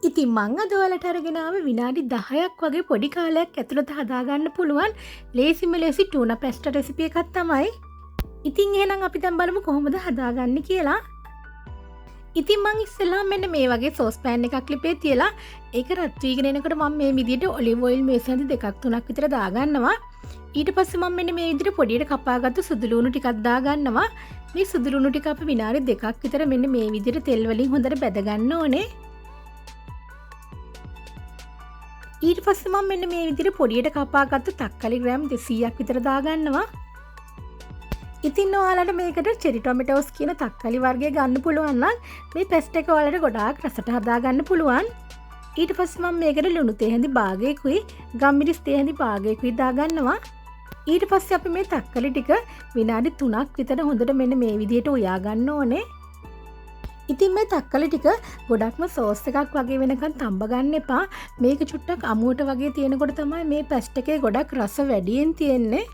ඉතින් මං අද ඔයාලට අරගෙන ආවේ විනාඩි 10ක් වගේ පොඩි කාලයක් ඇතුළත හදාගන්න පුළුවන් ලේසිම ලේසි ටූනා පැස්ටා රෙසිපි එකක් තමයි. ඉතින් එහෙනම් අපි දැන් බලමු කොහොමද හදාගන්නේ කියලා. ඉතින් මං ඉස්සෙල්ලා මෙන්න මේ වගේ සෝස්පෑන් එකක් ලිපේ තියලා ඒක රත් වීගෙන එනකොට මම මේ විදිහට ඔලිව් ඔයිල් මේසෙ හඳ දෙකක් තුනක් විතර දාගන්නවා. ඊට පස්සේ මම මෙන්න මේ විදිහට පොඩියට කපාගත්තු සුදු ලුණු ටිකක් දාගන්නවා. මේ සුදු ලුණු ටික අපි විනාඩි දෙකක් විතර මෙන්න මේ විදිහට තෙල් වලින් හොඳට බැද ගන්න ඕනේ. ඊට පස්සේ මම මෙන්න මේ විදිහට පොඩියට කපාගත්තු තක්කාලි ග්‍රෑම් 200ක් විතර දාගන්නවා. ඉතින් ඔයාලට මේකට චෙරි ටොමැටෝස් කියන තක්කාලි වර්ගය ගන්න පුළුවන් නම් මේ පෙස්ට් එක ඔයාලට ගොඩාක් රසට හදාගන්න පුළුවන්. ඊට පස්සේ මම මේකට ලුණු තේ හැඳි භාගයකුයි ගම්මිරිස් තේ හැඳි භාගයකුයි දාගන්නවා. ඊට පස්සේ අපි මේ තක්කාලි ටික විනාඩි 3ක් විතර හොඳට මෙන්න මේ විදිහට උයා ගන්න ඕනේ. ඉතින් මේ තක්කාලි ටික ගොඩක්ම සෝස් එකක් වගේ වෙනකන් තඹ ගන්න එපා. මේක චුට්ටක් අමුවට වගේ තියෙනකොට තමයි මේ පැස්ට් එකේ ගොඩක් රස වැඩියෙන් තියෙන්නේ.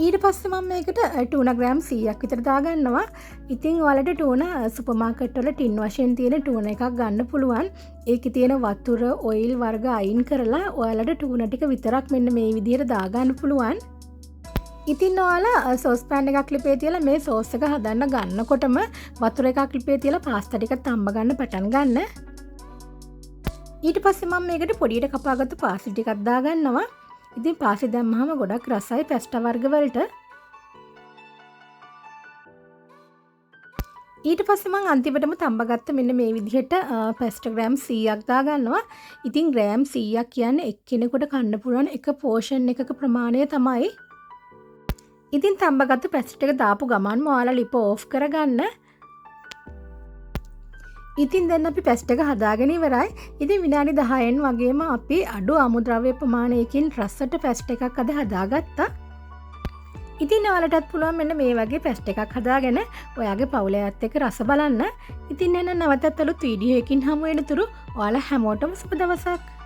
ඊට පස්සේ මම මේකට ටූනා ග්‍රෑම් 100ක් විතර දාගන්නවා. ඉතින් ඔයාලට ටූනා සුපර් මාකට් වල ටින් වශයෙන් තියෙන ටූනා එකක් ගන්න පුළුවන්. ඒකේ තියෙන වතුර, ඔයිල් වර්ග අයින් කරලා ඔයාලට ටූනා ටික විතරක් මෙන්න මේ විදිහට දාගන්න පුළුවන්. ඉතින් ඔයාලා සෝස් පෑන් එකක් ලිපේ තියලා මේ සෝස් එක හදන්න ගන්නකොටම වතුර එකක් ලිපේ තියලා පාස්තා ටික තම්බ ගන්න පටන් ගන්න. ඊට පස්සේ මම මේකට පොඩියට කපාගත්තු පාස්ලි ටිකක් දාගන්නවා. ඉතින් පාස්ලි දැම්මහම ගොඩක් රසයි පැස්ටා වර්ග වලට. ඊට පස්සේ මම අන්තිමටම තම්බගත්ත මෙන්න මේ විදිහට පැස්ටා ග්‍රෑම් 100ක් දාගන්නවා. ඉතින් ග්‍රෑම් 100ක් කියන්නේ එක්කෙනෙකුට කන්න පුළුවන් එක පෝෂන් එකක ප්‍රමාණය තමයි. ඉතින් තම්බගත්තු පැස්ට් එක දාපු ගමන්ම ඔයාලා ලිප ඕෆ් කරගන්න. ඉතින් දැන් අපි පැස්ට් එක හදාගෙන ඉවරයි. ඉතින් විනාඩි 10න් වගේම අපි අඩු අමුද්‍රව්‍ය ප්‍රමාණයකින් රසට පැස්ට් එකක් අද හදාගත්තා. ඉතින් ඔයාලටත් පුළුවන් මෙන්න මේ වගේ පැස්ට් එකක් හදාගෙන ඔයාගේ පවුලේ අයත් එක්ක රස බලන්න. ඉතින් එන්න නැවතත් අලුත් වීඩියෝ එකකින් හමු වෙනතුරු ඔයාලා හැමෝටම සුබ දවසක්.